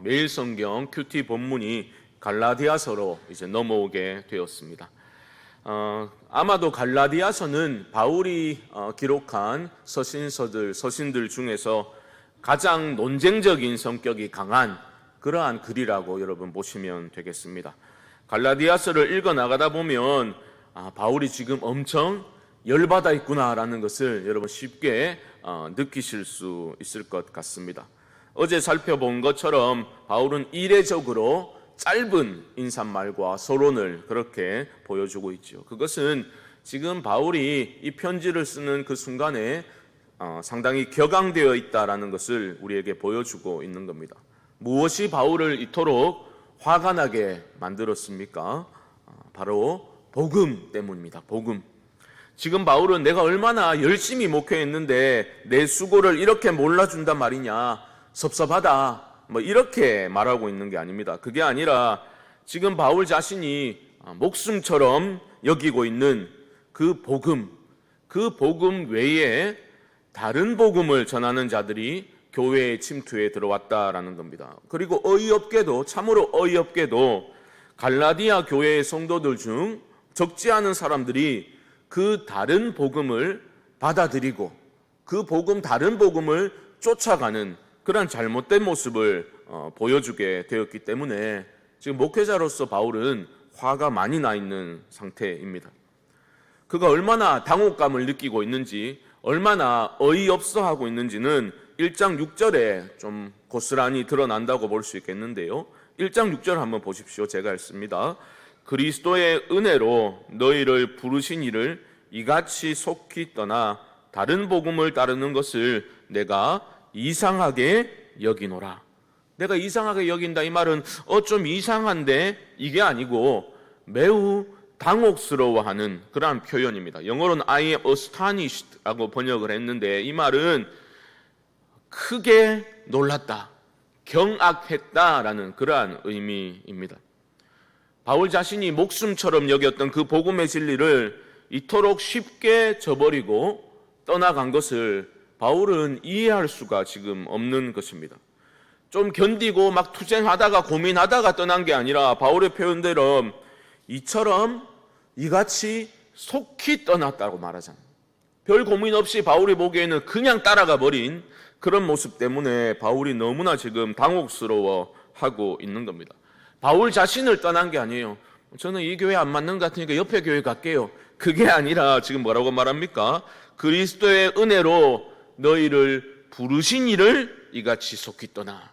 매일 성경 큐티 본문이 갈라디아서로 이제 넘어오게 되었습니다. 아마도 갈라디아서는 바울이 기록한 서신들 중에서 가장 논쟁적인 성격이 강한 그러한 글이라고 여러분 보시면 되겠습니다. 갈라디아서를 읽어 나가다 보면 바울이 지금 엄청 열받아 있구나라는 것을 여러분 쉽게 느끼실 수 있을 것 같습니다. 어제 살펴본 것처럼 바울은 이례적으로 짧은 인사말과 서론을 그렇게 보여주고 있죠. 그것은 지금 바울이 이 편지를 쓰는 그 순간에 상당히 격앙되어 있다라는 것을 우리에게 보여주고 있는 겁니다. 무엇이 바울을 이토록 화가 나게 만들었습니까? 바로 복음 때문입니다. 복음. 지금 바울은 내가 얼마나 열심히 목회했는데 내 수고를 이렇게 몰라준단 말이냐, 섭섭하다, 이렇게 말하고 있는 게 아닙니다. 그게 아니라 지금 바울 자신이 목숨처럼 여기고 있는 그 복음 외에 다른 복음을 전하는 자들이 교회의 침투에 들어왔다라는 겁니다. 그리고 참으로 어이없게도 갈라디아 교회의 성도들 중 적지 않은 사람들이 그 다른 복음을 받아들이고 다른 복음을 쫓아가는 그런 잘못된 모습을 보여주게 되었기 때문에 지금 목회자로서 바울은 화가 많이 나 있는 상태입니다. 그가 얼마나 당혹감을 느끼고 있는지, 얼마나 어이없어 하고 있는지는 1장 6절에 좀 고스란히 드러난다고 볼 수 있겠는데요. 1장 6절 한번 보십시오. 제가 읽습니다. 그리스도의 은혜로 너희를 부르신 이를 이같이 속히 떠나 다른 복음을 따르는 것을 내가 이상하게 여기노라. 내가 이상하게 여긴다, 이 말은 좀 이상한데 이게 아니고 매우 당혹스러워하는 그러한 표현입니다. 영어로는 I am astonished라고 번역을 했는데 이 말은 크게 놀랐다, 경악했다라는 그러한 의미입니다. 바울 자신이 목숨처럼 여겼던 그 복음의 진리를 이토록 쉽게 저버리고 떠나간 것을 바울은 이해할 수가 지금 없는 것입니다. 좀 견디고 막 투쟁하다가 고민하다가 떠난 게 아니라 바울의 표현대로 이같이 속히 떠났다고 말하잖아요. 별 고민 없이 바울이 보기에는 그냥 따라가 버린 그런 모습 때문에 바울이 너무나 지금 당혹스러워하고 있는 겁니다. 바울 자신을 떠난 게 아니에요. 저는 이 교회 안 맞는 것 같으니까 옆에 교회 갈게요. 그게 아니라 지금 뭐라고 말합니까? 그리스도의 은혜로 너희를 부르신 이를 이같이 속히 떠나.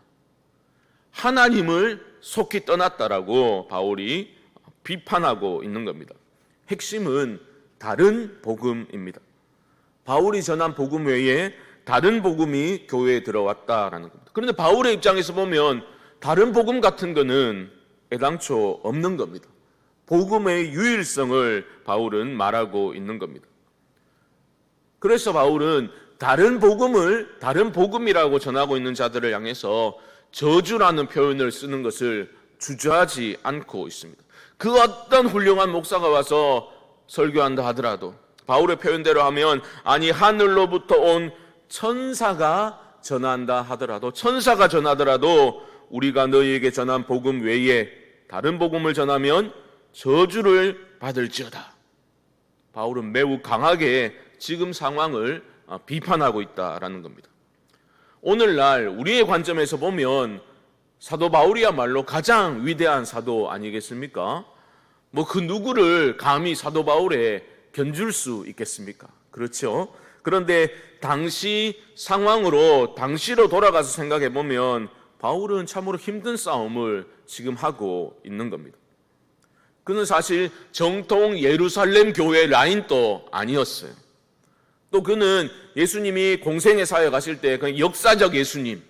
하나님을 속히 떠났다라고 바울이 비판하고 있는 겁니다. 핵심은 다른 복음입니다. 바울이 전한 복음 외에 다른 복음이 교회에 들어왔다라는 겁니다. 그런데 바울의 입장에서 보면 다른 복음 같은 거는 애당초 없는 겁니다. 복음의 유일성을 바울은 말하고 있는 겁니다. 그래서 바울은 다른 복음이라고 전하고 있는 자들을 향해서 저주라는 표현을 쓰는 것을 주저하지 않고 있습니다. 그 어떤 훌륭한 목사가 와서 설교한다 하더라도, 바울의 표현대로 하면 하늘로부터 온 천사가 전하더라도 우리가 너희에게 전한 복음 외에 다른 복음을 전하면 저주를 받을지어다. 바울은 매우 강하게 지금 상황을 비판하고 있다라는 겁니다. 오늘날 우리의 관점에서 보면 사도 바울이야말로 가장 위대한 사도 아니겠습니까? 그 누구를 감히 사도 바울에 견줄 수 있겠습니까? 그렇죠? 그런데 당시 상황으로, 당시로 돌아가서 생각해 보면 바울은 참으로 힘든 싸움을 지금 하고 있는 겁니다. 그는 사실 정통 예루살렘 교회 라인도 아니었어요. 또 그는 예수님이 공생의 사역 하실 때 그 역사적 예수님,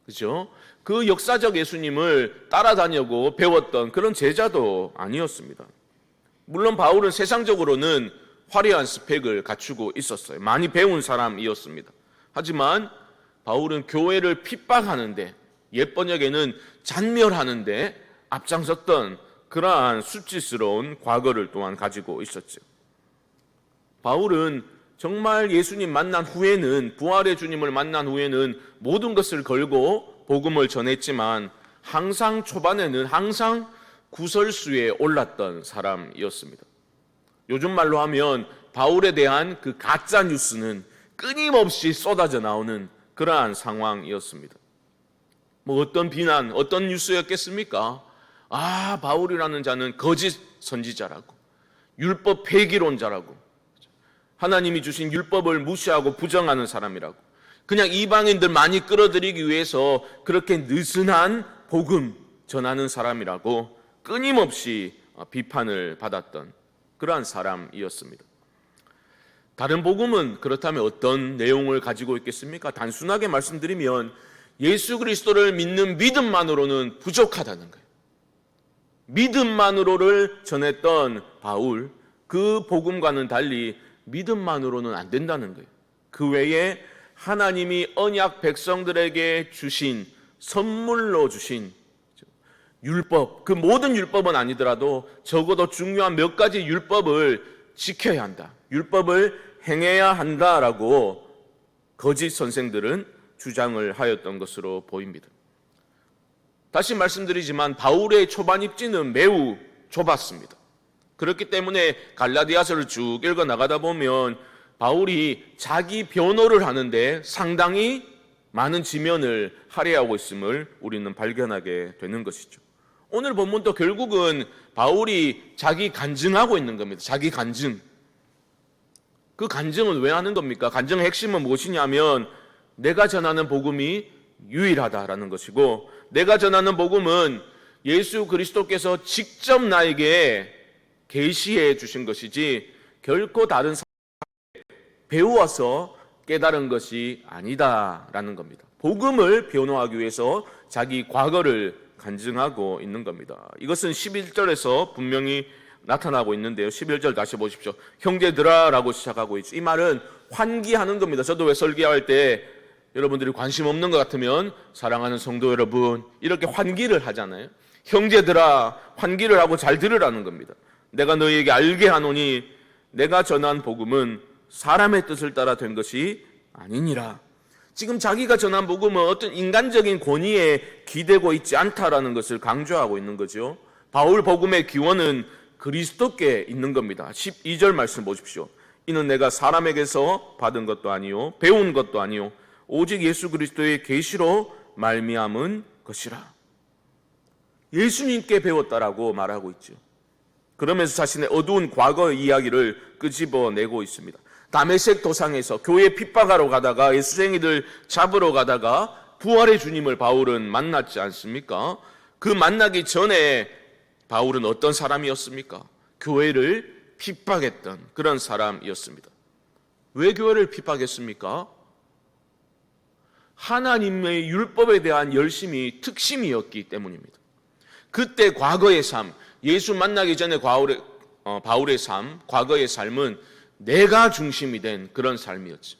그죠? 그 역사적 예수님을 따라다니고 배웠던 그런 제자도 아니었습니다. 물론 바울은 세상적으로는 화려한 스펙을 갖추고 있었어요. 많이 배운 사람이었습니다. 하지만 바울은 교회를 핍박하는데, 옛 번역에는 잔멸하는데 앞장섰던 그러한 수치스러운 과거를 또한 가지고 있었죠. 바울은 정말 예수님 만난 후에는, 부활의 주님을 만난 후에는 모든 것을 걸고 복음을 전했지만 항상 초반에는 항상 구설수에 올랐던 사람이었습니다. 요즘 말로 하면 바울에 대한 그 가짜 뉴스는 끊임없이 쏟아져 나오는 그러한 상황이었습니다. 뭐 어떤 비난, 어떤 뉴스였겠습니까? 바울이라는 자는 거짓 선지자라고, 율법 폐기론자라고, 하나님이 주신 율법을 무시하고 부정하는 사람이라고, 그냥 이방인들 많이 끌어들이기 위해서 그렇게 느슨한 복음 전하는 사람이라고 끊임없이 비판을 받았던 그러한 사람이었습니다. 다른 복음은 그렇다면 어떤 내용을 가지고 있겠습니까? 단순하게 말씀드리면 예수 그리스도를 믿는 믿음만으로는 부족하다는 거예요. 믿음만으로를 전했던 바울, 그 복음과는 달리 믿음만으로는 안 된다는 거예요. 그 외에 하나님이 언약 백성들에게 주신, 선물로 주신 율법, 그 모든 율법은 아니더라도 적어도 중요한 몇 가지 율법을 지켜야 한다, 율법을 행해야 한다라고 거짓 선생들은 주장을 하였던 것으로 보입니다. 다시 말씀드리지만 바울의 초반 입지는 매우 좁았습니다. 그렇기 때문에 갈라디아서를 쭉 읽어 나가다 보면 바울이 자기 변호를 하는데 상당히 많은 지면을 할애하고 있음을 우리는 발견하게 되는 것이죠. 오늘 본문도 결국은 바울이 자기 간증하고 있는 겁니다. 자기 간증. 그 간증은 왜 하는 겁니까? 간증의 핵심은 무엇이냐면 내가 전하는 복음이 유일하다라는 것이고, 내가 전하는 복음은 예수 그리스도께서 직접 나에게 계시해 주신 것이지 결코 다른 사람에게 배워서 깨달은 것이 아니다라는 겁니다. 복음을 변호하기 위해서 자기 과거를 간증하고 있는 겁니다. 이것은 11절에서 분명히 나타나고 있는데요. 11절 다시 보십시오. 형제들아 라고 시작하고 있죠. 이 말은 환기하는 겁니다. 저도 왜 설교할 때 여러분들이 관심 없는 것 같으면 사랑하는 성도 여러분 이렇게 환기를 하잖아요. 형제들아, 환기를 하고 잘 들으라는 겁니다. 내가 너희에게 알게 하노니 내가 전한 복음은 사람의 뜻을 따라 된 것이 아니니라. 지금 자기가 전한 복음은 어떤 인간적인 권위에 기대고 있지 않다라는 것을 강조하고 있는 거죠. 바울 복음의 기원은 그리스도께 있는 겁니다. 12절 말씀 보십시오. 이는 내가 사람에게서 받은 것도 아니요 배운 것도 아니요 오직 예수 그리스도의 계시로 말미암은 것이라. 예수님께 배웠다라고 말하고 있죠. 그러면서 자신의 어두운 과거 이야기를 끄집어내고 있습니다. 다메섹 도상에서 교회 핍박하러 가다가 예수쟁이들 잡으러 가다가 부활의 주님을 바울은 만났지 않습니까? 그 만나기 전에 바울은 어떤 사람이었습니까? 교회를 핍박했던 그런 사람이었습니다. 왜 교회를 핍박했습니까? 하나님의 율법에 대한 열심이 특심이었기 때문입니다. 그때 과거의 삶, 예수 만나기 전에 바울의 삶, 과거의 삶은 내가 중심이 된 그런 삶이었죠.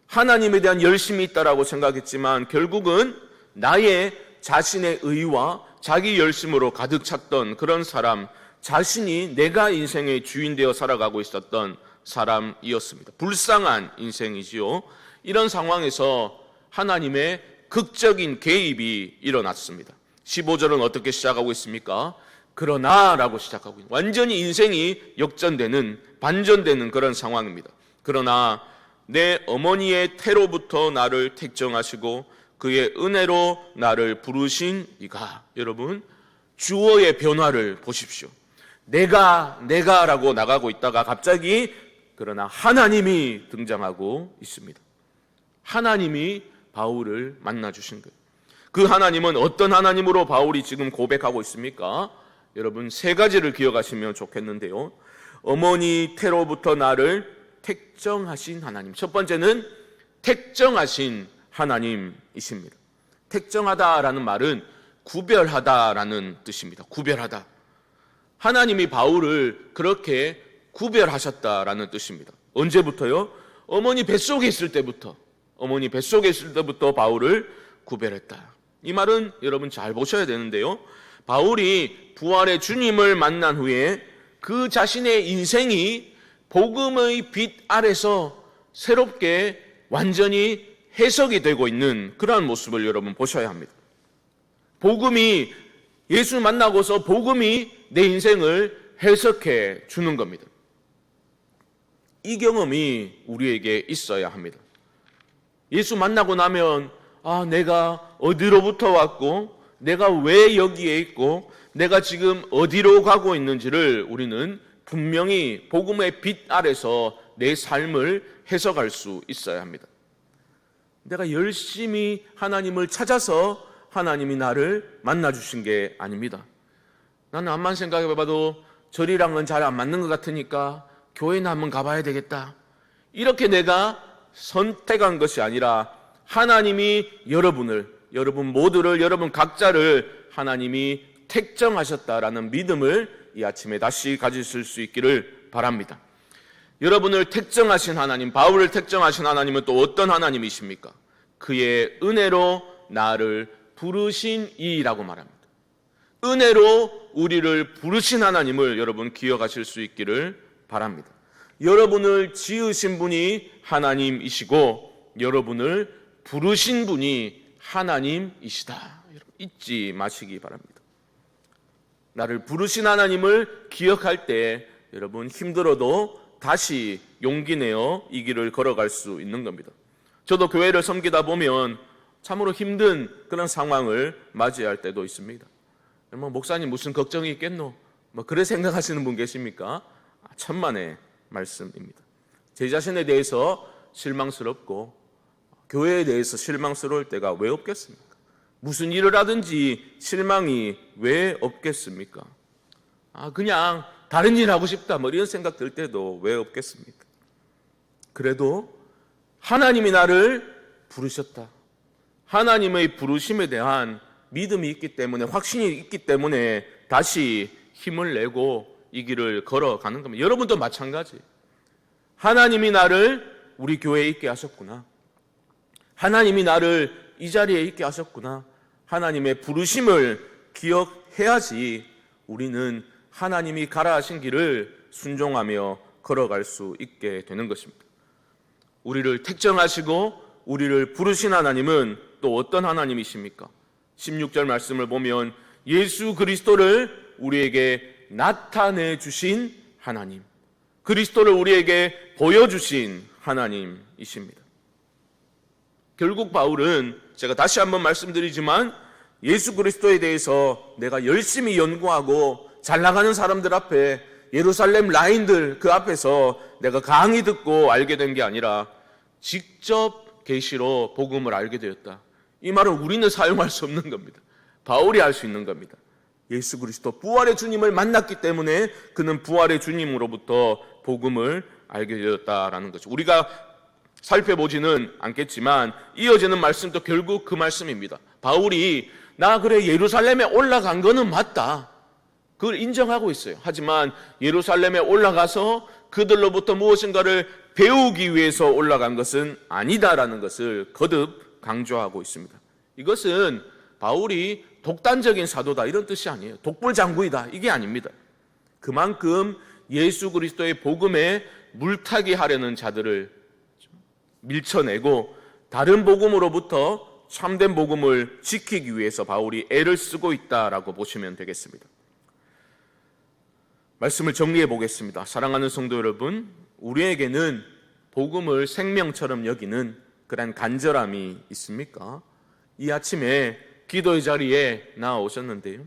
하나님에 대한 열심이 있다라고 생각했지만 결국은 나의 자신의 의와 자기 열심으로 가득 찼던 그런 사람, 자신이 내가 인생의 주인 되어 살아가고 있었던 사람이었습니다. 불쌍한 인생이지요. 이런 상황에서 하나님의 극적인 개입이 일어났습니다. 15절은 어떻게 시작하고 있습니까? 그러나 라고 시작하고 있습니다. 완전히 인생이 역전되는, 반전되는 그런 상황입니다. 그러나 내 어머니의 태로부터 나를 택정하시고 그의 은혜로 나를 부르신 이가. 여러분, 주어의 변화를 보십시오. 내가라고 나가고 있다가 갑자기 그러나 하나님이 등장하고 있습니다. 하나님이 바울을 만나주신 거예요. 그 하나님은 어떤 하나님으로 바울이 지금 고백하고 있습니까? 여러분, 세 가지를 기억하시면 좋겠는데요. 어머니 태로부터 나를 택정하신 하나님. 첫 번째는 택정하신 하나님이십니다. 택정하다라는 말은 구별하다라는 뜻입니다. 구별하다. 하나님이 바울을 그렇게 구별하셨다라는 뜻입니다. 언제부터요? 어머니 뱃속에 있을 때부터 바울을 구별했다. 이 말은 여러분 잘 보셔야 되는데요. 바울이 부활의 주님을 만난 후에 그 자신의 인생이 복음의 빛 아래서 새롭게 완전히 해석이 되고 있는 그러한 모습을 여러분 보셔야 합니다. 복음이, 예수 만나고서 복음이 내 인생을 해석해 주는 겁니다. 이 경험이 우리에게 있어야 합니다. 예수 만나고 나면 내가 어디로부터 왔고 내가 왜 여기에 있고 내가 지금 어디로 가고 있는지를 우리는 분명히 복음의 빛 아래서 내 삶을 해석할 수 있어야 합니다. 내가 열심히 하나님을 찾아서 하나님이 나를 만나주신 게 아닙니다. 나는 암만 생각해봐도 저리랑은 잘 안 맞는 것 같으니까 교회나 한번 가봐야 되겠다. 이렇게 내가 선택한 것이 아니라 하나님이 여러분 모두를, 여러분 각자를 하나님이 택정하셨다라는 믿음을 이 아침에 다시 가지실 수 있기를 바랍니다. 여러분을 택정하신 하나님, 바울을 택정하신 하나님은 또 어떤 하나님이십니까? 그의 은혜로 나를 부르신 이라고 말합니다. 은혜로 우리를 부르신 하나님을 여러분 기억하실 수 있기를 바랍니다. 여러분을 지으신 분이 하나님이시고 여러분을 부르신 분이 하나님이시다. 여러분 잊지 마시기 바랍니다. 나를 부르신 하나님을 기억할 때 여러분 힘들어도 다시 용기 내어 이 길을 걸어갈 수 있는 겁니다. 저도 교회를 섬기다 보면 참으로 힘든 그런 상황을 맞이할 때도 있습니다. 목사님 무슨 걱정이 있겠노? 그래 생각하시는 분 계십니까? 천만의 말씀입니다. 제 자신에 대해서 실망스럽고 교회에 대해서 실망스러울 때가 왜 없겠습니까? 무슨 일을 하든지 실망이 왜 없겠습니까? 그냥 다른 일 하고 싶다 이런 생각 들 때도 왜 없겠습니까? 그래도 하나님이 나를 부르셨다. 하나님의 부르심에 대한 믿음이 있기 때문에, 확신이 있기 때문에 다시 힘을 내고 이 길을 걸어가는 겁니다. 여러분도 마찬가지. 하나님이 나를 우리 교회에 있게 하셨구나. 하나님이 나를 이 자리에 있게 하셨구나. 하나님의 부르심을 기억해야지 우리는 하나님이 가라 하신 길을 순종하며 걸어갈 수 있게 되는 것입니다. 우리를 택정하시고 우리를 부르신 하나님은 또 어떤 하나님이십니까? 16절 말씀을 보면 예수 그리스도를 우리에게 나타내 주신 하나님, 그리스도를 우리에게 보여주신 하나님이십니다. 결국 바울은 제가 다시 한번 말씀드리지만 예수 그리스도에 대해서 내가 열심히 연구하고 잘 나가는 사람들 앞에, 예루살렘 라인들 그 앞에서 내가 강의 듣고 알게 된 게 아니라 직접 계시로 복음을 알게 되었다. 이 말은 우리는 사용할 수 없는 겁니다. 바울이 할 수 있는 겁니다. 예수 그리스도 부활의 주님을 만났기 때문에 그는 부활의 주님으로부터 복음을 알게 되었다라는 거죠. 우리가 살펴보지는 않겠지만 이어지는 말씀도 결국 그 말씀입니다. 바울이 나 그래 예루살렘에 올라간 거는 맞다. 그걸 인정하고 있어요. 하지만 예루살렘에 올라가서 그들로부터 무엇인가를 배우기 위해서 올라간 것은 아니다라는 것을 거듭 강조하고 있습니다. 이것은 바울이 독단적인 사도다 이런 뜻이 아니에요. 독불장구이다 이게 아닙니다. 그만큼 예수 그리스도의 복음에 물타기 하려는 자들을 밀쳐내고 다른 복음으로부터 참된 복음을 지키기 위해서 바울이 애를 쓰고 있다라고 보시면 되겠습니다. 말씀을 정리해 보겠습니다. 사랑하는 성도 여러분, 우리에게는 복음을 생명처럼 여기는 그런 간절함이 있습니까? 이 아침에 기도의 자리에 나오셨는데요.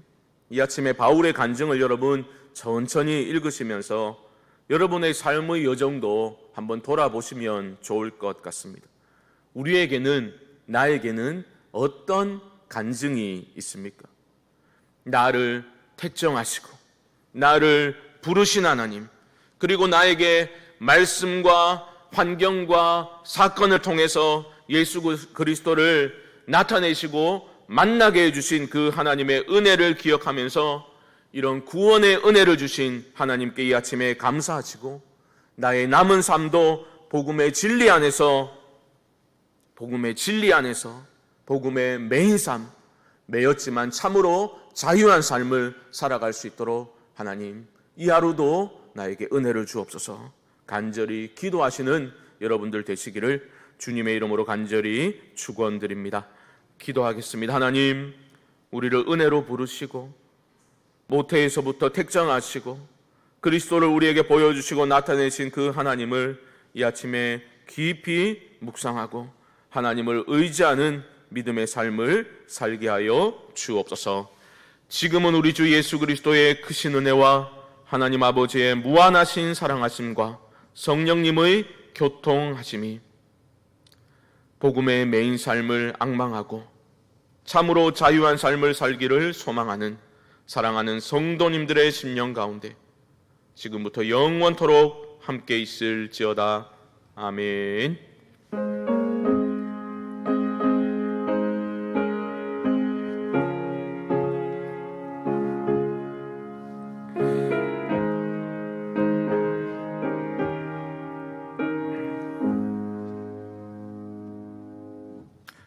이 아침에 바울의 간증을 여러분 천천히 읽으시면서 여러분의 삶의 여정도 한번 돌아보시면 좋을 것 같습니다. 우리에게는, 나에게는 어떤 간증이 있습니까? 나를 택정하시고 나를 부르신 하나님, 그리고 나에게 말씀과 환경과 사건을 통해서 예수 그리스도를 나타내시고 만나게 해주신 그 하나님의 은혜를 기억하면서 이런 구원의 은혜를 주신 하나님께 이 아침에 감사하시고 나의 남은 삶도 복음의 진리 안에서 복음의 매인 삶, 매였지만 참으로 자유한 삶을 살아갈 수 있도록 하나님 이 하루도 나에게 은혜를 주옵소서. 간절히 기도하시는 여러분들 되시기를 주님의 이름으로 간절히 축원드립니다. 기도하겠습니다. 하나님, 우리를 은혜로 부르시고 모태에서부터 택정하시고 그리스도를 우리에게 보여주시고 나타내신 그 하나님을 이 아침에 깊이 묵상하고 하나님을 의지하는 믿음의 삶을 살게 하여 주옵소서. 지금은 우리 주 예수 그리스도의 크신 은혜와 하나님 아버지의 무한하신 사랑하심과 성령님의 교통하심이 복음의 메인 삶을 앙망하고 참으로 자유한 삶을 살기를 소망하는 사랑하는 성도님들의 심령 가운데 지금부터 영원토록 함께 있을지어다. 아멘.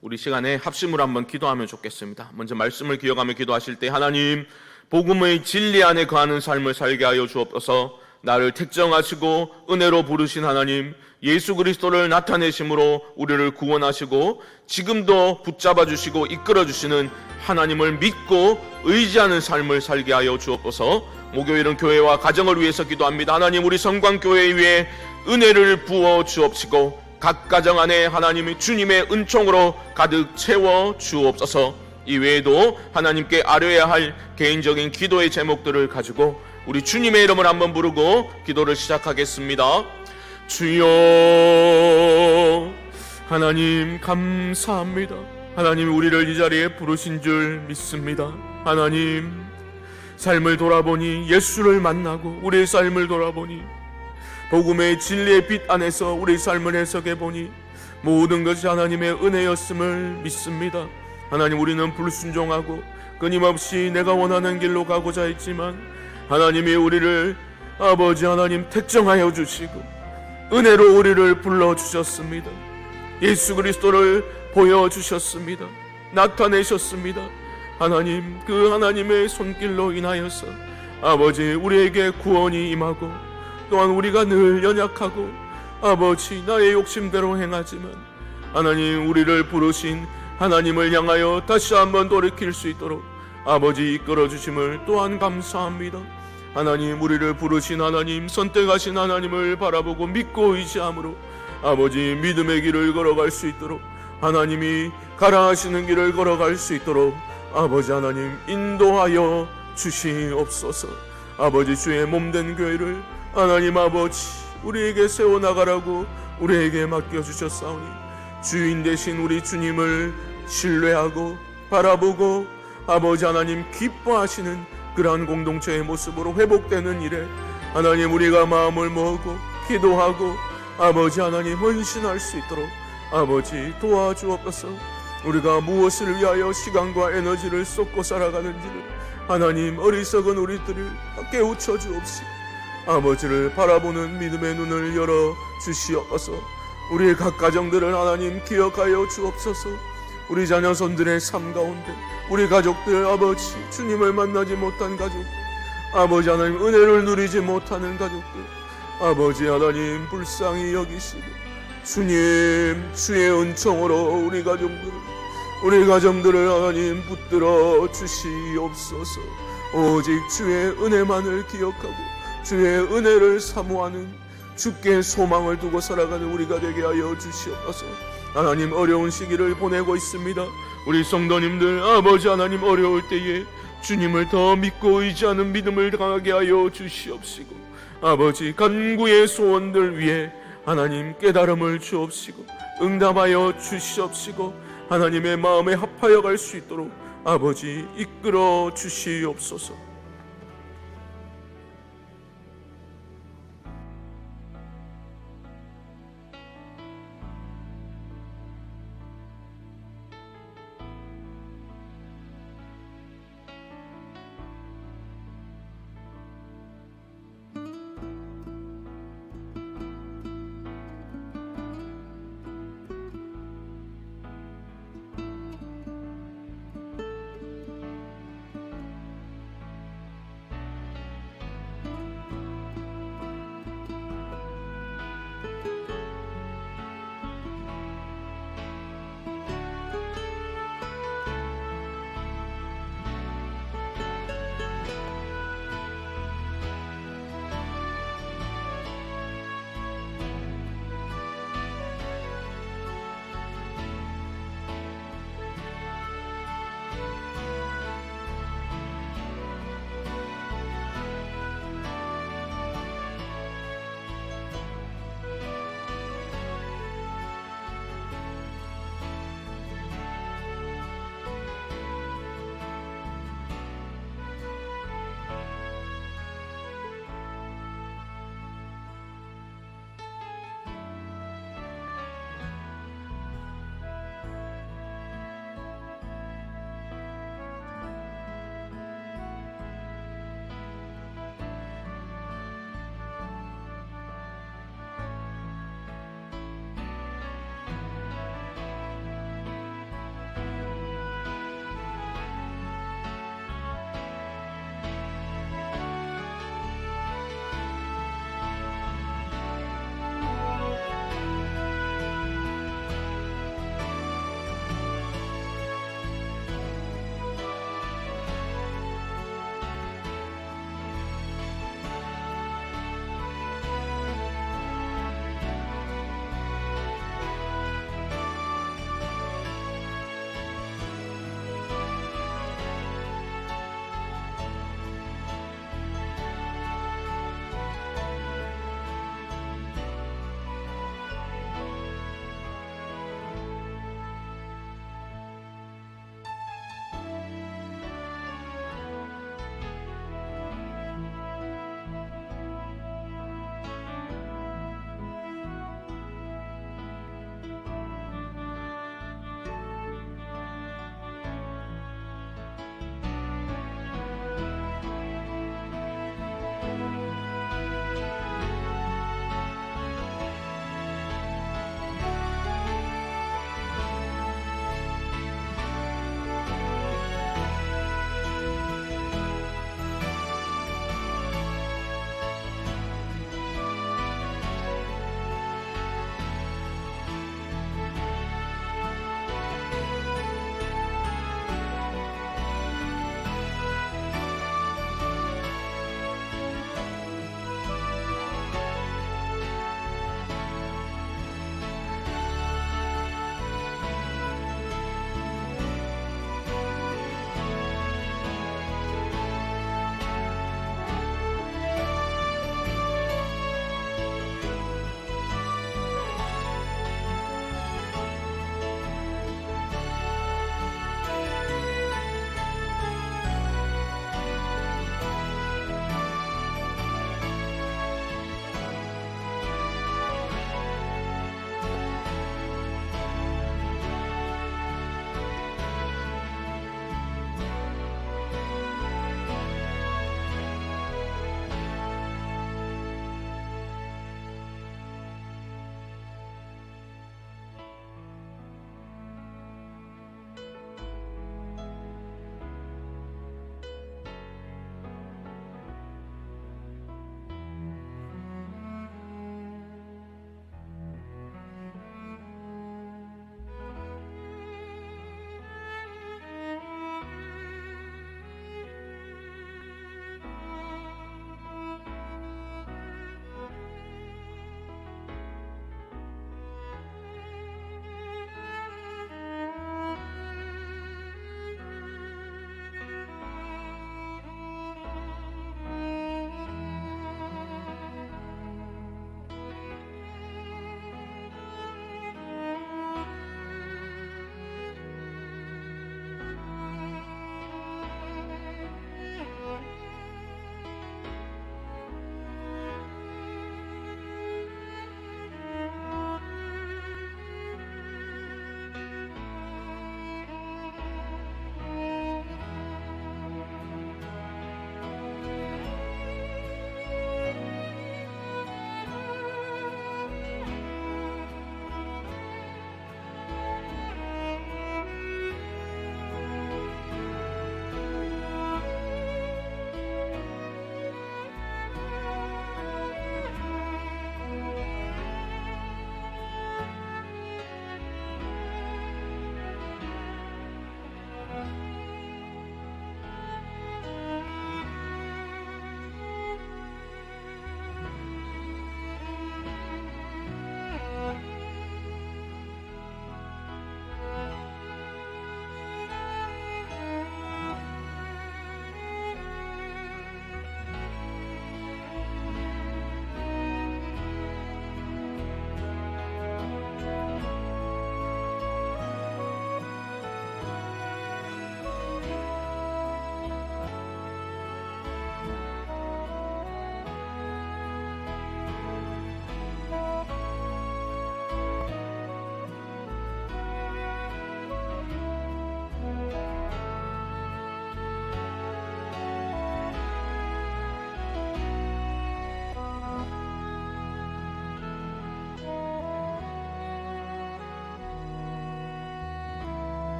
우리 시간에 합심으로 한번 기도하면 좋겠습니다. 먼저 말씀을 기억하며 기도하실 때 하나님, 복음의 진리 안에 거하는 삶을 살게 하여 주옵소서. 나를 택정하시고 은혜로 부르신 하나님, 예수 그리스도를 나타내심으로 우리를 구원하시고 지금도 붙잡아 주시고 이끌어 주시는 하나님을 믿고 의지하는 삶을 살게 하여 주옵소서. 목요일은 교회와 가정을 위해서 기도합니다. 하나님, 우리 성광교회 위에 은혜를 부어 주옵시고 각 가정 안에 하나님이 주님의 은총으로 가득 채워 주옵소서. 이 외에도 하나님께 아뢰어야 할 개인적인 기도의 제목들을 가지고 우리 주님의 이름을 한번 부르고 기도를 시작하겠습니다. 주여, 하나님 감사합니다. 하나님, 우리를 이 자리에 부르신 줄 믿습니다. 하나님, 삶을 돌아보니 예수를 만나고 우리의 삶을 돌아보니 복음의 진리의 빛 안에서 우리 삶을 해석해 보니 모든 것이 하나님의 은혜였음을 믿습니다. 하나님, 우리는 불순종하고 끊임없이 내가 원하는 길로 가고자 했지만 하나님이 우리를 아버지 하나님 택정하여 주시고 은혜로 우리를 불러주셨습니다. 예수 그리스도를 보여주셨습니다. 나타내셨습니다. 하나님, 그 하나님의 손길로 인하여서 아버지 우리에게 구원이 임하고 또한 우리가 늘 연약하고 아버지 나의 욕심대로 행하지만 하나님, 우리를 부르신 하나님을 향하여 다시 한번 돌이킬 수 있도록 아버지 이끌어 주심을 또한 감사합니다. 하나님, 우리를 부르신 하나님, 선택하신 하나님을 바라보고 믿고 의지함으로 아버지 믿음의 길을 걸어갈 수 있도록 하나님이 가라 하시는 길을 걸어갈 수 있도록 아버지 하나님 인도하여 주시옵소서. 아버지, 주의 몸된 교회를 하나님 아버지 우리에게 세워나가라고 우리에게 맡겨주셨사오니 주인 되신 우리 주님을 신뢰하고 바라보고 아버지 하나님 기뻐하시는 그러한 공동체의 모습으로 회복되는 일에 하나님 우리가 마음을 모으고 기도하고 아버지 하나님 헌신할 수 있도록 아버지 도와주옵소서. 우리가 무엇을 위하여 시간과 에너지를 쏟고 살아가는지를 하나님 어리석은 우리들을 깨우쳐 주옵시고 아버지를 바라보는 믿음의 눈을 열어 주시옵소서. 우리의 각 가정들을 하나님 기억하여 주옵소서. 우리 자녀손들의 삶 가운데 우리 가족들 아버지 주님을 만나지 못한 가족들 아버지 하나님 은혜를 누리지 못하는 가족들 아버지 하나님 불쌍히 여기시고 주님 주의 은총으로 우리 가정들을 하나님 붙들어 주시옵소서. 오직 주의 은혜만을 기억하고 주의 은혜를 사모하는 주께 소망을 두고 살아가는 우리가 되게 하여 주시옵소서. 하나님, 어려운 시기를 보내고 있습니다. 우리 성도님들 아버지 하나님 어려울 때에 주님을 더 믿고 의지하는 믿음을 강하게 하여 주시옵시고 아버지 간구의 소원들 위해 하나님 깨달음을 주옵시고 응답하여 주시옵시고 하나님의 마음에 합하여 갈 수 있도록 아버지 이끌어 주시옵소서.